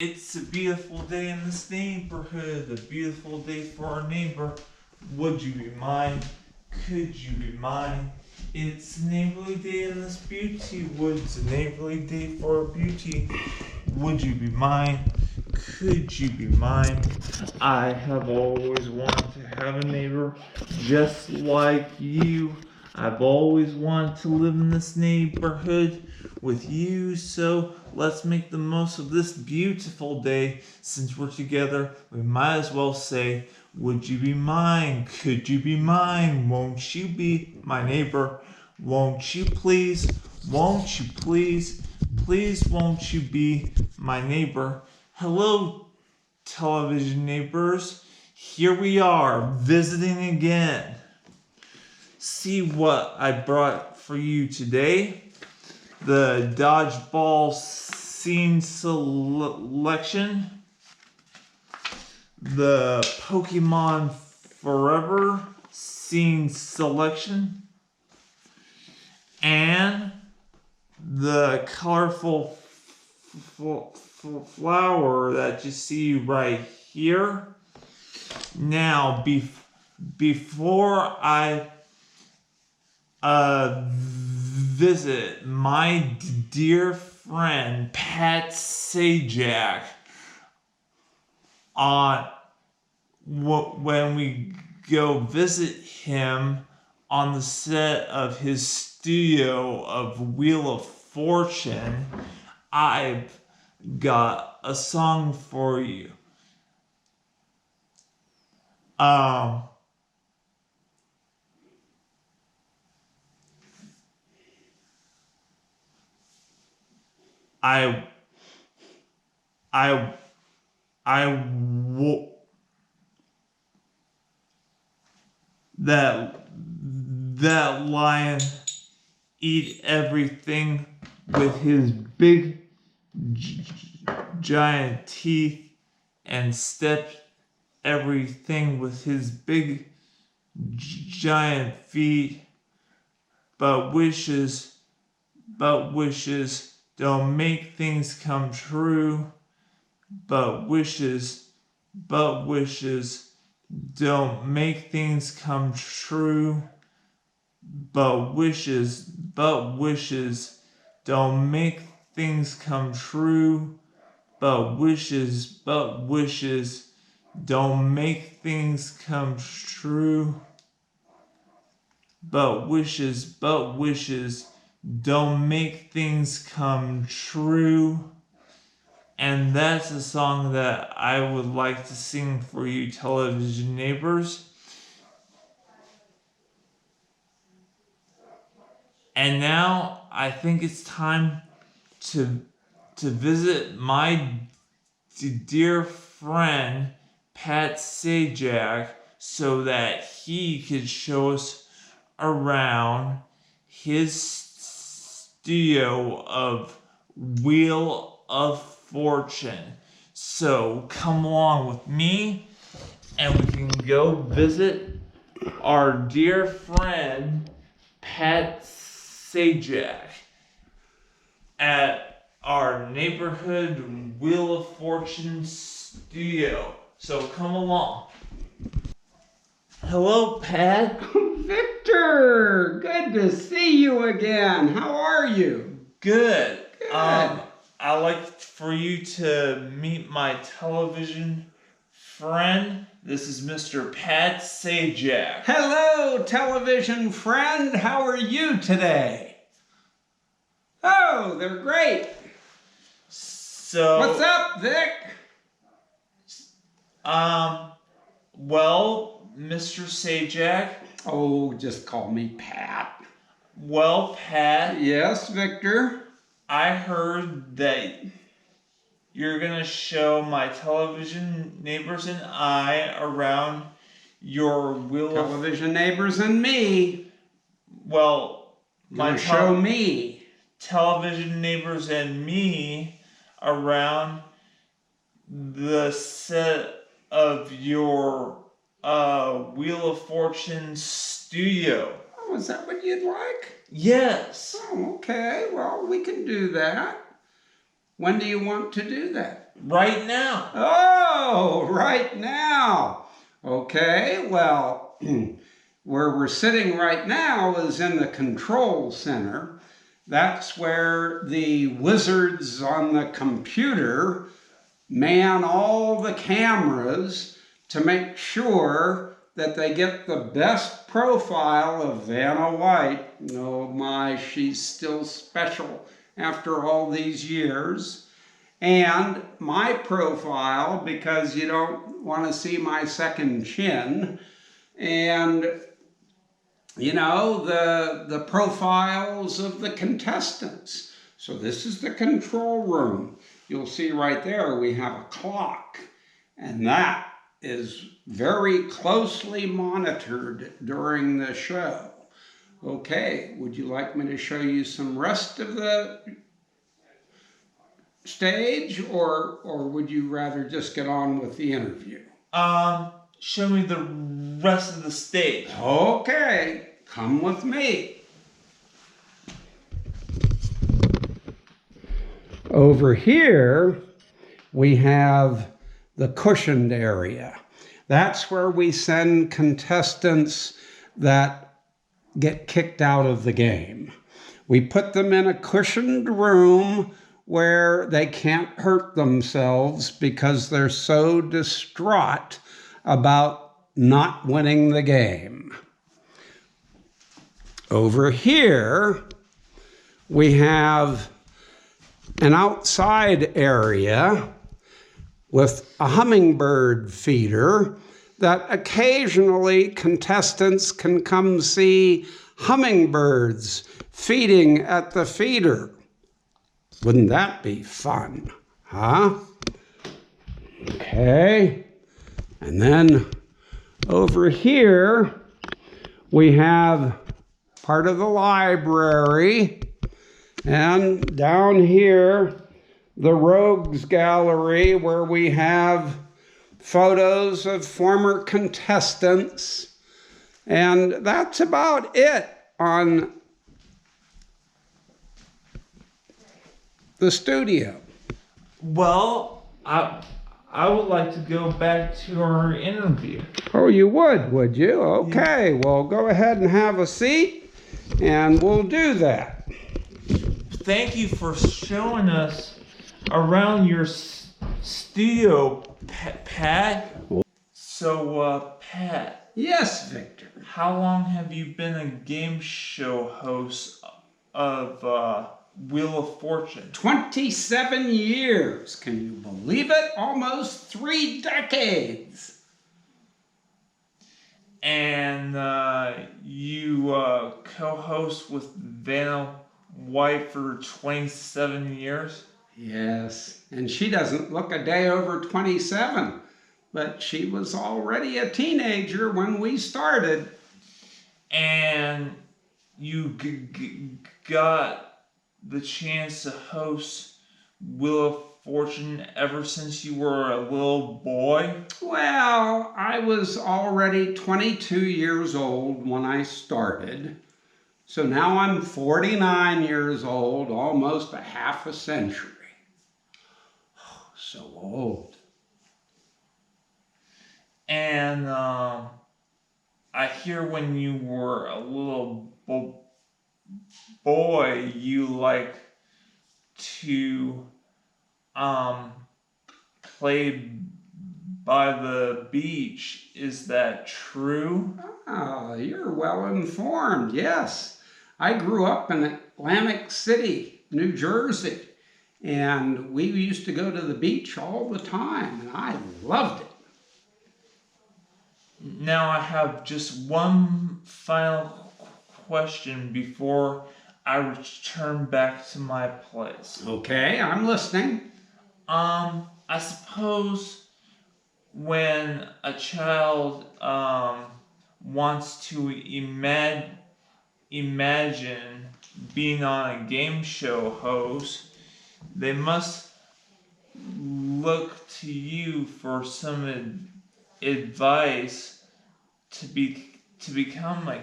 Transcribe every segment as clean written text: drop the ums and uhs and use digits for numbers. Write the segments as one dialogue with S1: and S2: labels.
S1: It's a beautiful day in this neighborhood, a beautiful day for our neighbor. Would you be mine? Could you be mine? It's a neighborly day in this beauty woods, a neighborly day for our beauty. Would you be mine? Could you be mine? I have always wanted to have a neighbor just like you. I've always wanted to live in this neighborhood with you, so let's make the most of this beautiful day. Since we're together, we might as well say, would you be mine? Could you be mine? Won't you be my neighbor? Won't you please? Won't you please? Please won't you be my neighbor? Hello, television neighbors. Here we are, visiting again. See what I brought for you today. The dodgeball scene selection. The Pokemon Forever scene selection. And the colorful flower that you see right here. Now, before I visit my dear friend Pat Sajak when we go visit him on the set of his studio of Wheel of Fortune, I've got a song for you. That lion eat everything with his big giant teeth and step everything with his big giant feet, but wishes don't make things come true. But wishes don't make things come true. But wishes don't make things come true. But wishes don't make things come true. But wishes don't make things come true. And that's a song that I would like to sing for you, television neighbors. And now I think it's time to visit my dear friend Pat Sajak so that he could show us around his studio of Wheel of Fortune. So come along with me and we can go visit our dear friend Pat Sajak at our neighborhood Wheel of Fortune studio. So come along. Hello, Pat.
S2: Victor, good to see you again. How are you?
S1: Good.
S2: Good.
S1: I'd like for you to meet my television friend. This is Mr. Pat Sajak.
S2: Hello, television friend. How are you today? Oh, they're great.
S1: So,
S2: what's up, Vic?
S1: Well, Mr. Sajak.
S2: Oh, just call me Pat.
S1: Well, Pat.
S2: Yes, Victor.
S1: I heard that you're gonna show my television neighbors and I around your Wheel of...
S2: Television neighbors and me.
S1: Well, my
S2: show me.
S1: Television neighbors and me around the set of your Wheel of Fortune studio.
S2: Oh, is that what you'd like?
S1: Yes.
S2: Oh, okay. Well, we can do that. When do you want to do that?
S1: right now.
S2: Oh, right now. Okay, well, where we're sitting right now is in the control center. That's where the wizards on the computer man all the cameras to make sure that they get the best profile of Vanna White. Oh my, she's still special after all these years. And my profile, because you don't want to see my second chin. And you know, the profiles of the contestants. So this is the control room. You'll see right there we have a clock, and that is very closely monitored during the show. Okay, would you like me to show you some rest of the stage, or would you rather just get on with the interview?
S1: Show me the rest of the stage.
S2: Okay, come with me. Over here, we have the cushioned area. That's where we send contestants that get kicked out of the game. We put them in a cushioned room where they can't hurt themselves because they're so distraught about not winning the game. Over here, we have an outside area with a hummingbird feeder that occasionally contestants can come see hummingbirds feeding at the feeder. Wouldn't that be fun, huh? Okay. And then over here, we have part of the library. And down here, the Rogues Gallery, where we have photos of former contestants. And that's about it on the studio.
S1: Well, I would like to go back to our interview.
S2: Oh, you would you? Okay, well, go ahead and have a seat, and we'll do that.
S1: Thank you for showing us around your studio, Pat. So, Pat.
S2: Yes, Victor.
S1: How long have you been a game show host of Wheel of Fortune?
S2: 27 years. Can you believe it? Almost 3 decades.
S1: And you co-host with Vanna White for 27 years?
S2: Yes, and she doesn't look a day over 27, but she was already a teenager when we started.
S1: And you got the chance to host Wheel of Fortune ever since you were a little boy?
S2: Well, I was already 22 years old when I started. So now I'm 49 years old, almost a half a century. Oh, so old.
S1: And I hear when you were a little boy, you like to play by the beach. Is that true?
S2: Oh, you're well informed, yes. I grew up in Atlantic City, New Jersey, and we used to go to the beach all the time, and I loved it.
S1: Now I have just one final question before I return back to my place.
S2: Okay, I'm listening.
S1: I suppose when a child wants to imagine being on a game show host, they must look to you for some advice to become a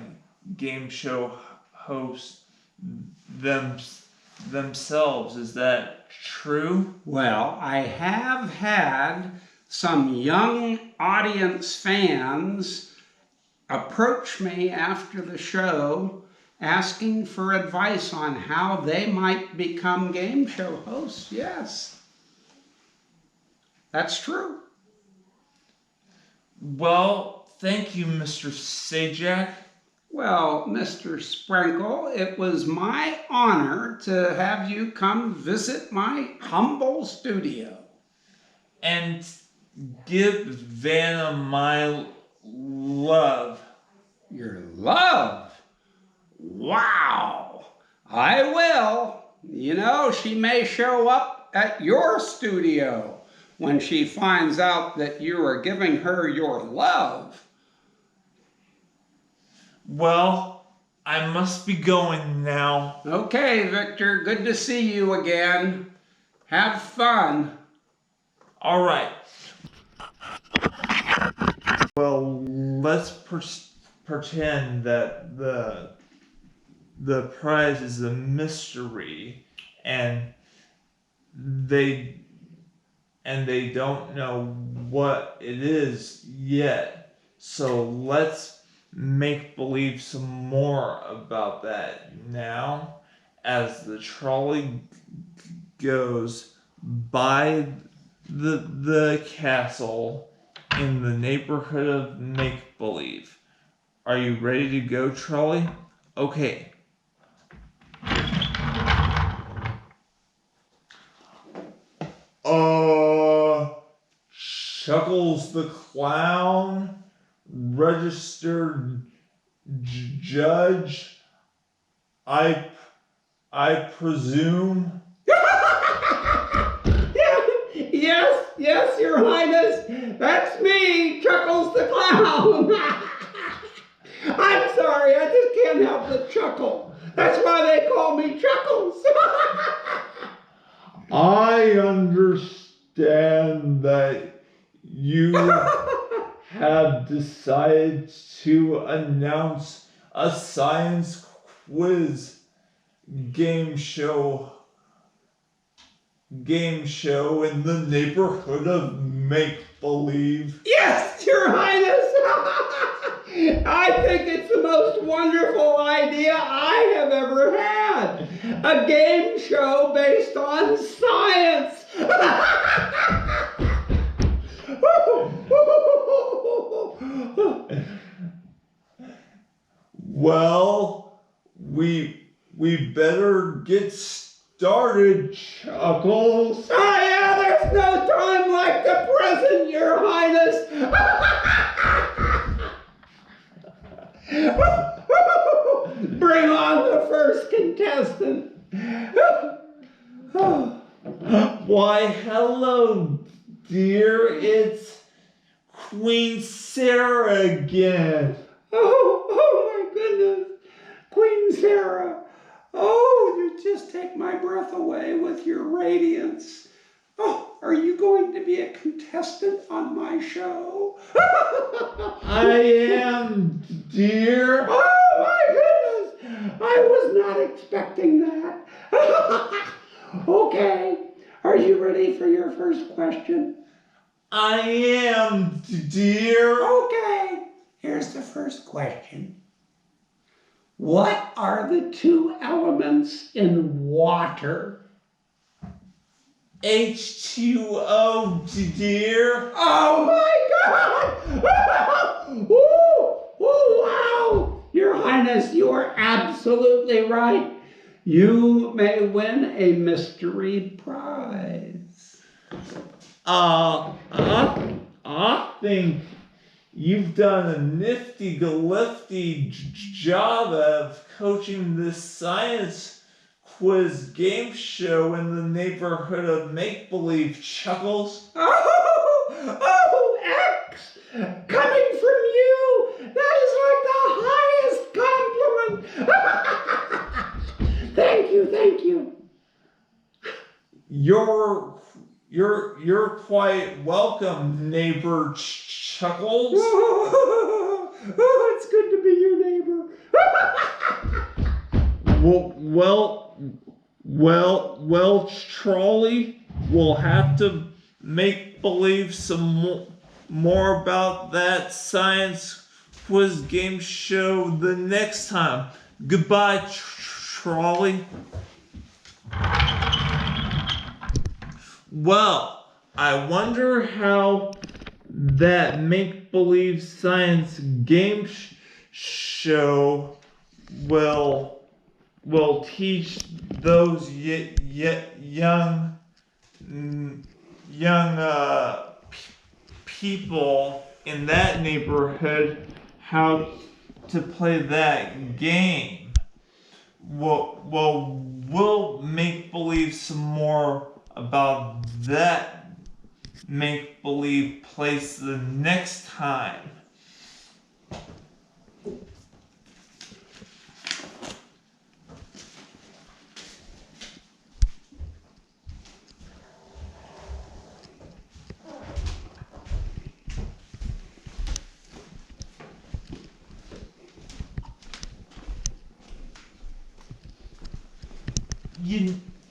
S1: game show host themselves. Is that true?
S2: Well, I have had some young audience fans approach me after the show asking for advice on how they might become game show hosts. Yes, that's true.
S1: Well, thank you, Mr. Sajak.
S2: Well, Mr. Sprinkle, it was my honor to have you come visit my humble studio.
S1: And give Vanna my love.
S2: Your love? Wow! I will. You know, she may show up at your studio when she finds out that you are giving her your love.
S1: Well, I must be going now.
S2: Okay, Victor, good to see you again. Have fun.
S1: All right. Well, let's pretend that the prize is a mystery, and they don't know what it is yet. So let's make believe some more about that now, as the trolley goes by the castle in the neighborhood of make believe. Are you ready to go, trolley? Okay. Chuckles the clown, registered judge, I presume.
S2: Yes, Your Highness. That's me, Chuckles the Clown. I'm sorry, I just can't help but chuckle. That's why they call me Chuckles.
S1: I understand that you have decided to announce a science quiz game show in the neighborhood of make-believe.
S2: Yes, Your Highness. I think it's the most wonderful idea I have ever had. A game show based on science.
S1: Well, we better get started, Chuckles.
S2: Oh yeah, there's no time like the present, Your Highness. Bring on the first contestant.
S1: Why, hello, dear. It's Queen Sarah again.
S2: Oh my goodness. Queen Sarah. Oh, you just take my breath away with your radiance. Oh, are you going to be a contestant on my show?
S1: I am, dear.
S2: Oh my goodness. I was not expecting that. Okay. Are you ready for your first question?
S1: I am, dear.
S2: Okay. Here's the first question. What are the two elements in water?
S1: H2O, dear.
S2: Oh my God! Oh, wow! Your Highness, you are absolutely right. You may win a mystery prize.
S1: I think you've done a nifty-galifty job of coaching this science quiz game show in the neighborhood of make-believe, Chuckles.
S2: Oh, X! Coming from you! That is like the highest compliment! Thank you.
S1: You're quite welcome, neighbor Chuckles.
S2: Oh, it's good to be your neighbor.
S1: Well, Charlie, we'll have to make believe some more about that science quiz game show the next time. Goodbye, Charlie. Well, I wonder how that make-believe science game show will teach those young people in that neighborhood how to play that game. We'll make believe some more about that make believe place the next time.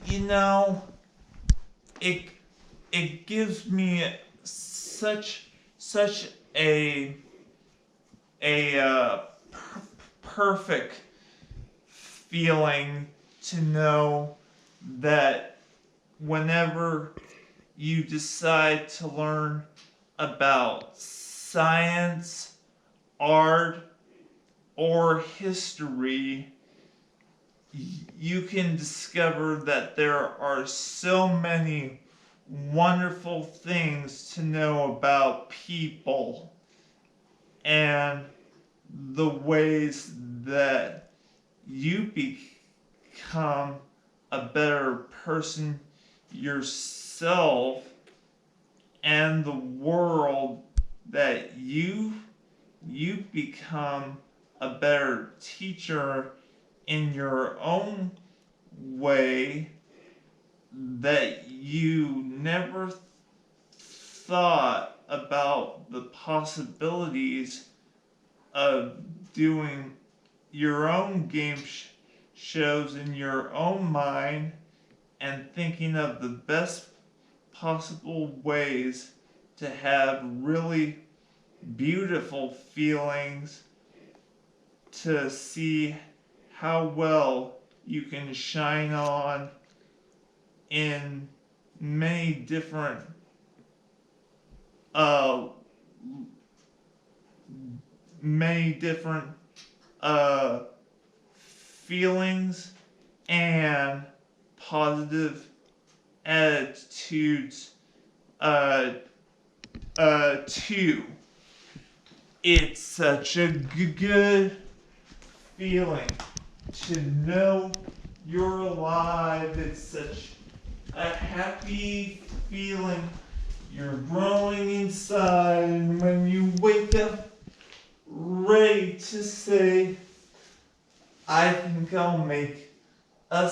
S1: You know, it gives me such a perfect feeling to know that whenever you decide to learn about science, art, or history, you can discover that there are so many wonderful things to know about people and the ways that you become a better person yourself and the world that you become a better teacher in your own way that you never thought about the possibilities of doing your own game shows in your own mind and thinking of the best possible ways to have really beautiful feelings, to see how well you can shine on in many different uh feelings and positive attitudes too. It's such a good feeling to know you're alive. It's such a happy feeling. You're growing inside, and when you wake up ready to say, I think I'll make a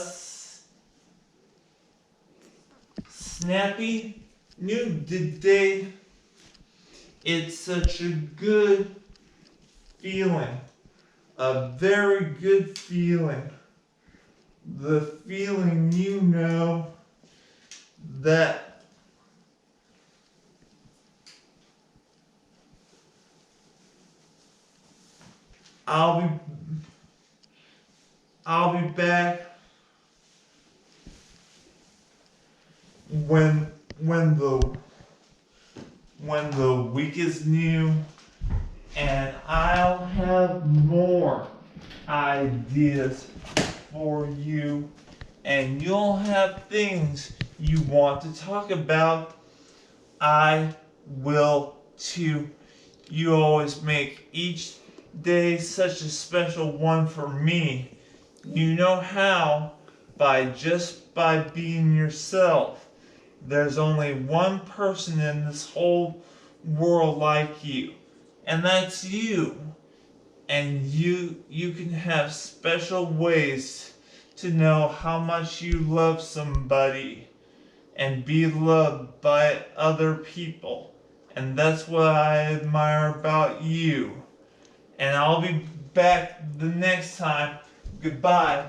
S1: snappy new day. It's such a good feeling. A very good feeling. The feeling you know that I'll be back when the week is new, and I'll have more ideas for you, and you'll have things you want to talk about. I will too. You always make each day such a special one for me. You know how? By being yourself. There's only one person in this whole world like you, and that's you. And you can have special ways to know how much you love somebody and be loved by other people. And that's what I admire about you. And I'll be back the next time. Goodbye.